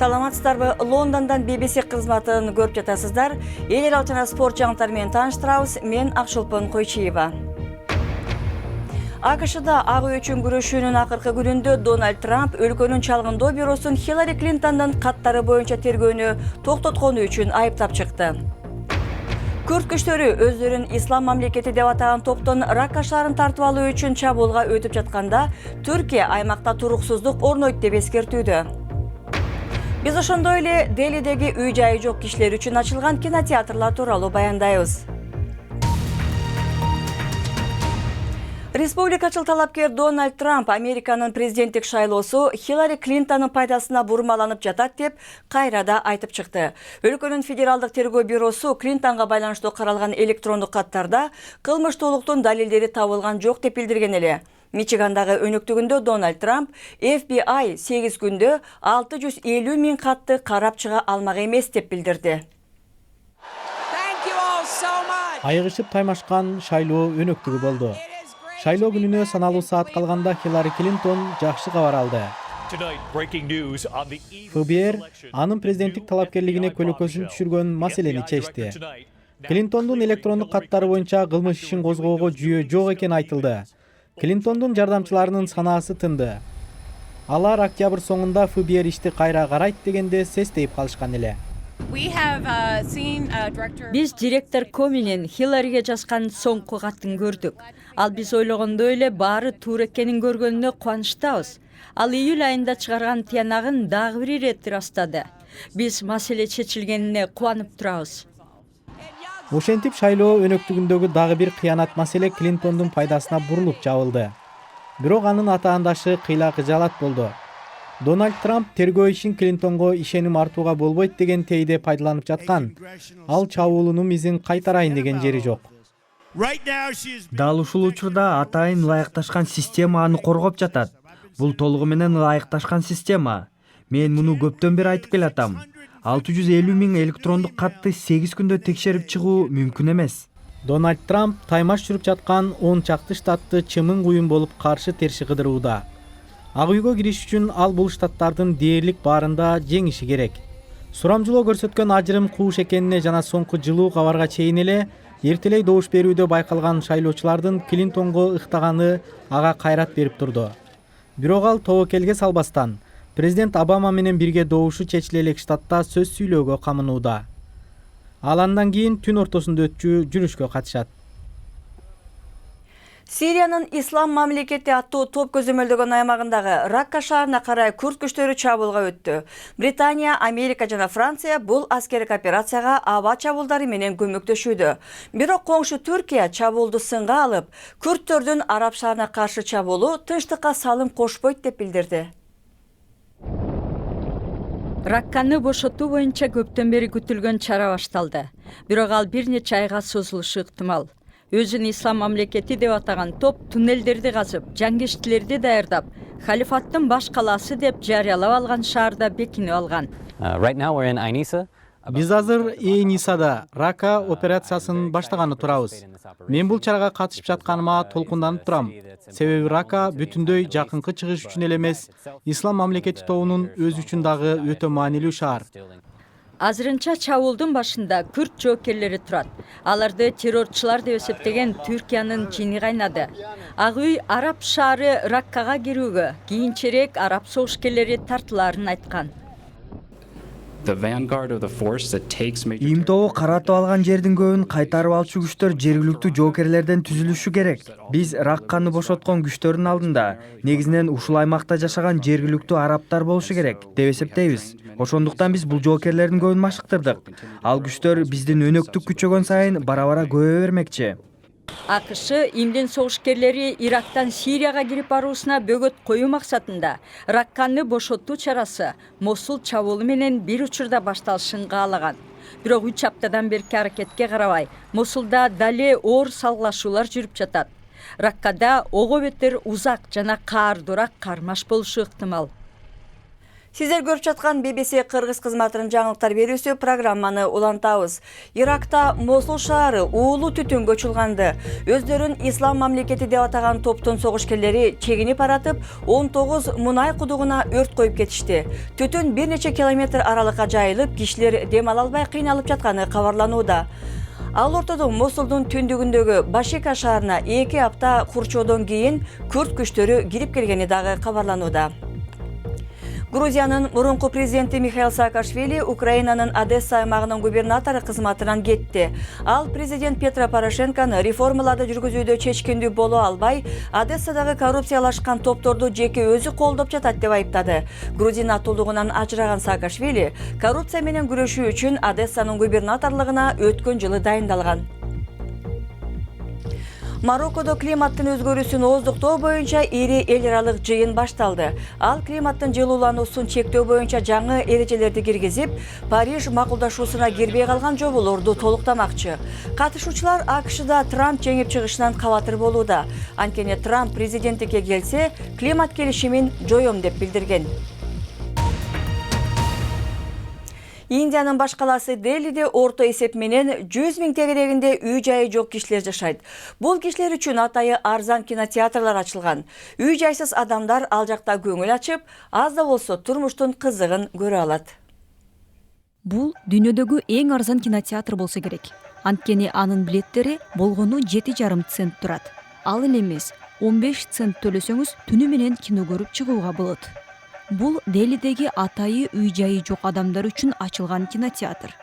Саламатсыздарбы? Лондондан BBC кызматын көрүп жатасыздар. Эл алчана спорт жаңылыктары менен тааныштырабыз. Мен Акшолпон Койчиева. АКШда ак үй үчүн күрөшүүнүн акыркы күнүндө Дональд Трамп өлкөнүн чалгындоо бюросун Хиллари Клинтондун каттары боюнча тергөөнү токтоткону үчүн айыптап чыкты. Күрд күчтөрү өздөрүн ислам мамлекети деп атаган топтон Ракка шаарын тартып алуу үчүн чабуулга өтүп жатканда, Түркия аймакта туруксуздук орнойт деп эскертүүдө. Биз ошондой эле Делидеги үй жайы жок кишилер үчүн ачылган кинотеатрлар тууралуу баяндайбыз. Республикачыл талапкер Дональд Трамп Американын президенттик шайлоосу Хиллари Клинтондун пайдасына бурмаланып жатат деп кайрада айтып чыкты. Өлкөнүн федералдык тергөө бюросу Клинтонго байланыштуу каралган электрондук каттарда кылмыштуулуктун далилдери табылган жок деп билдирген эле. Мичигандагы өнөктүгүндө Дональд Трамп FBI 8 күндө 650 000 катты карап чыга алмак эмес деп билдирди. Айыгышып таймашкан шайлоо өнөктүгү болду. Шайлоо күнүнө саналуу саат калганда Хиллари Клинтон жакшы кабар алды. ФБР анын президенттик талапкерлигине көлөкөсүн түшүргөн маселени чечти. Клинтондун электрондук каттары боюнча кылмыш ишин козгоого жүйө жок экени айтылды. Клинтондун жардамчыларынын санаасы тынды. Алар октябрь соңунда ФБР ишти кайра карайт дегенде сестейип калышкан эле. Биз директор Коминин Хиллариге жазган соңку катын көрдүк. Ал биз ойлогондой эле баары туура экенин көргөнүнө кубанычтабыз. Ал июль айында чыгарган тыянагын дагы бир ирет ырастады. Биз маселе чечилгенине кубанып турабыз. Ошентип шайлоо өнөктүгүндөгү дагы бир кыянат маселе Клинтондун пайдасына бурулуп жабылды. Бирок анын атаандашы кыйла-кыжалат болду. Дональд Трамп тергөө ишин Клинтонго ишеним артууга болбойт деген тейде пайдаланып жаткан. Ал чабуулунун изин кайтарайын деген жери жок. Дал ушул учурда атайын ылайыкташкан система аны коргоп жатат. Бул толугу менен ылайыкташкан система. Мен муну көптөн бери айтып келатам. 650 000 электрондук катты 8 күндө текшерип чыгуу мүмкүн эмес. Дональд Трамп таймаш жүрүп жаткан 10 чакты штатты чымын куюн болуп каршы терши кыдырууда. Ак үйгө кириш үчүн ал бул штаттардын дээрлик баарында жеңиши керек. Сурамжылоо көрсөткөн ажырым кууш экенине жана соңку жылуу кабарга чейин эле эртелей добуш берүүдө байкалган шайлоочулардын Клинтонго ыктаганы ага кайрат берип турду. Бирок ал тобокелге салбастан президент Обама менен бирге добушу чечиле элек штатта сөз сүйлөөгө камынууда. Ал андан кийин түн ортосунда өтчү жүрүшкө катышат. Сириянын ислам мамлекети аттуу топ көзөмөлдөгөн аймагындагы Ракка шаарына карай күрд күчтөрү чабуулга өттү. Британия, Америка жана Франция бул аскердик операцияга аба чабуулдары менен көмөктөшүүдө. Бирок коңшу Түркия чабуулду сынга алып, күрдтөрдүн Араб шаарына каршы чабуулу тынчтыкка салым кошпойт деп билдирди. Ракканы бошотуу боюнча көптөн бери күтүлгөн чара башталды. Бирок ал бир нече айга созулушу ыктымал. Өзүн ислам мамлекети деп атаган топ туннелдерди казып, жангиштилерди даярдап, халифаттын баш калаасы деп жарыялап алган шаарда бекинип алган. Биз азыр Нисада Ракка операциясын баштаганы турабыз. Мен бул чарага катышып жатканыма толкунданып турам. Себеби Ракка бүтүндөй жакынкы чыгыш үчүн эле эмес, ислам мамлекети тобунун өзү үчүн дагы өтө маанилүү шаар. Азырынча чабуулдун башында күрд жоокерлери турат. Аларды террорчулар деп эсептеген Түркиянын жини кайнады. Ак үй Араб шаары Раккага кирүүгө кийинчерээк араб согушкерлери тартылаарын айткан. Им тобу каратып алган жердин көбүн кайтарып алчу күчтөр жергиликтүү жоокерлерден түзүлүшү керек. Биз Ракканы бошоткон күчтөрдүн алдында негизинен ушул аймакта жашаган жергиликтүү арабтар болушу керек деп эсептейбиз. Ошондуктан биз бул жоокерлердин көбүн машыктырдык. Ал күчтөр биздин өнөктүк күчөгөн сайын бара-бара көбөйө бермекчи. АКШ имдин согушкерлери Ирактан Сирияга кирип баруусуна бөгөт коюу максатында Ракканы бошотуу чарасы Мосул чабуулу менен бир учурда башталышын каалаган. Бирок 3 аптадан берки аракетке карабай, Мосулда дале оор салгылашуулар жүрүп жатат. Раккада ого бетер узак жана каардуураак кармаш болушу ыктымал. Сиздер көрүп жаткан BBC кыргыз кызматынын жаңылыктар берүүсү программаны улантабыз. Иракта Мосул шаары уулуу түтүнгө чулганды. Өздөрүн ислам мамлекети деп атаган топтун согушкерлери чегинип баратып, 19 мунай кудугуна өрт коюп кетишти. Түтүн бир нече километр аралыкка жайылып, кишилер дем ала албай кыйналып жатканы кабарланууда. Ал ортодо Мосулдун түндүгүндөгү Башика шаарына 2 апта курчоодон кийин күрд күчтөрү кирип келгени дагы кабарланууда. Грузиянын мурунку президенти Михаил Саакашвили Украинанын Одесса аймагынын губернатору кызматынан кетти. Ал президент Петро Порошенкону реформаларды жүргүзүүдө чечкиндүү боло албай, Одессадагы коррупциялашкан топторду жеке өзү колдоп жатат деп айыптады. Грузин атуулугунан ажыраган Саакашвили коррупция менен күрөшүү үчүн Одессанын губернаторлугуна өткөн жылы дайындалган. Мароккодо климаттын өзгөрүүсүн ооздуктоо боюнча ири эл аралык жыйын башталды. Ал климаттын жылуулануусун чектөө боюнча жаңы эрежелерди киргизип, Париж макулдашуусуна кирбей калган жоболорду толуктамакчы. Катышуучулар АКШда Трамп жеңип чыгышынан кабатыр болууда. Анткени Трамп президенттикке келсе, климат келишимин жоём деп билдирген. Индиянын баш каласы Делиде орто эсеп менен 100 000 тегерегинде үй-жайы жок кишилер жашайт. Бул кишилер үчүн атайы арзан кинотеатрлар ачылган. Үй-жайсыз адамдар ал жакта көңүл ачып, аз да болсо турмуштун кызыгын көрө алат. Бул дүйнөдөгү эң арзан кинотеатр болсо керек. Анткени анын билеттери болгону 7,5 цент турат. Ал эле эмес, 15 цент төлөсөңүз түнү менен кино көрүп чыгууга болот. Бул Делидеги атайы үй-жайы жок адамдар үчүн ачылган кинотеатр.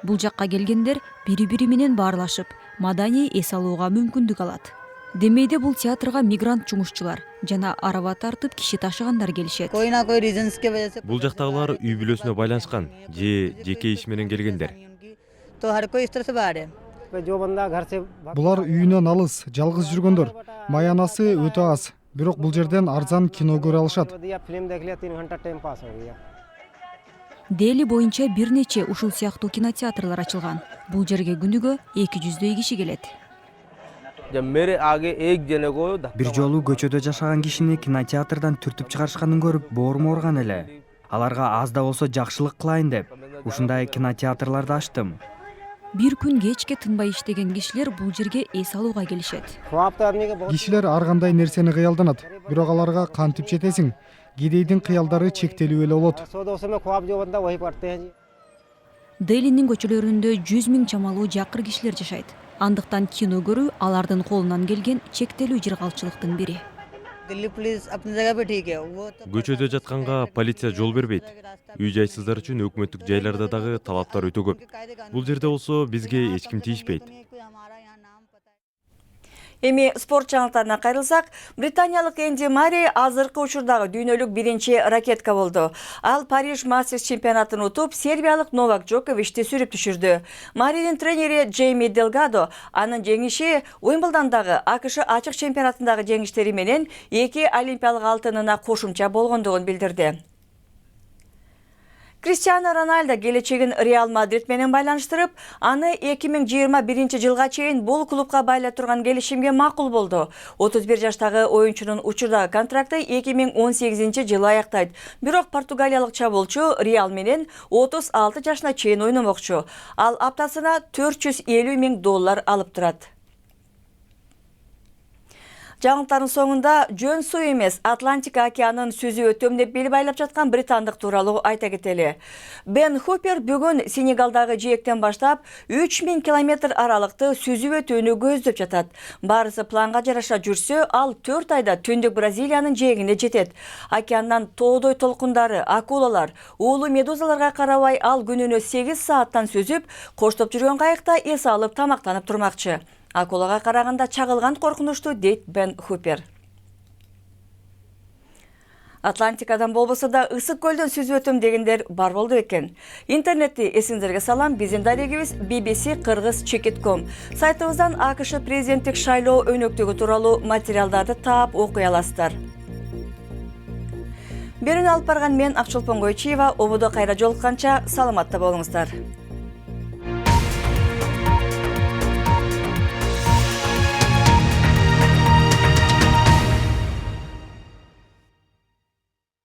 Бул жакка келгендер бири-бири менен баарлашып, маданий эс алууга мүмкүндүк алат. Демейде бул театрга мигрант жумушчулар жана араба тартып киши ташыгандар келишет. Бул жактагылар үй бүлөсүнө байланышкан же жеке иш менен келгендер. Булар үйүнөн алыс, жалгыз жүргөндөр. Маянасы өтө аз. Бирок бул жерден арзан кино көрө алышат. Дели боюнча бир нече ушул сыяктуу кинотеатрлар ачылган. Бул жерге күнүгө 200 киши келет. Бир жолу көчөдө жашаган кишини кинотеатрдан түртүп чыгарышканын көрүп боорум ооруган эле. Аларга аз да болсо жакшылык кылайын деп ушундай кинотеатрларды ачтым. Бир күн кечке тынбай иштеген кишилер бул жерге эс алууга келишет. Кишилер ар кандай нерсени кыялданат, бирок аларга кантип жетесиң? Кедейдин кыялдары чектелүү эле болот. Делинин көчөлөрүндө 100 000 чамалуу жакыр кишилер жашайт. Андыктан кино көрүү алардын колунан келген чектелүү жыргалчылыктын бири. Көчөдө жатканга полиция жол бербейт. Үй-жайсыздар үчүн өкмөттүк жайларда дагы талаптар өтө көп. Бул жерде болсо бизге эч ким тийишпейт. Эми спорт жаңылыктарына кайрылсак, британиялык Энди Мари азыркы учурдагы дүйнөлүк биринчи ракетка болду. Ал Париж Мастерс чемпионатын утуп, сербиялык Новак Джоковичти сүрүп түшүрдү. Маринин тренери Джейми Делгадо анын жеңиши Уимблдондагы АКШ ачык чемпионатындагы жеңиштери менен 2 олимпиялык алтынына кошумча болгондугун билдирди. Криштиано Роналдо келечегин Реал Мадрид менен байланыштырып, аны 2021 жылга чейин бул клубка байлай турган келишимге макул болду. 31 жаштагы оюнчунун учурдагы контракты 2018 жылы аяктайт. Бирок португалиялык чабуулчу Реал менен 36 жашына чейин ойномокчу. Ал аптасына $450 000 алып турат. Жаңылыктардын соңунда жөн суу эмес Атлантика океанын сүзүп өтөм деп бел байлап жаткан британдык тууралуу айта кетели. Бен Хупер бүгүн Сенегалдагы жээктен баштап 3000 километр аралыкты сүзүп өтүүнү көздөп жатат. Барысы планга жараша жүрсө, ал 4 айда түндүк Бразилиянын жээгине жетет. Океандан тоодой толкундары, акулалар, уулуу медузаларга карабай ал күнүнө 8 сааттан сүзүп, коштоп жүргөн кайыкта эс алып тамактанып турмакчы. Акулага караганда чагылган коркунучтуу, дейт Бен Хупер. Атлантикадан болбосо да ысык көлдөн сүзүп өтөм дегендер бар болду экен. Интернетти эсиңиздерге салам, биздин дарегибиз bbc-kыргыз.com. Сайтыбыздан АКШ президенттик шайлоо өнөктүгү тууралуу материалдарды таап окуй аласыздар. Берүүнү алып барган мен Акчолпон Койчиева, ободо кайра жолукканча саламатта болуңуздар.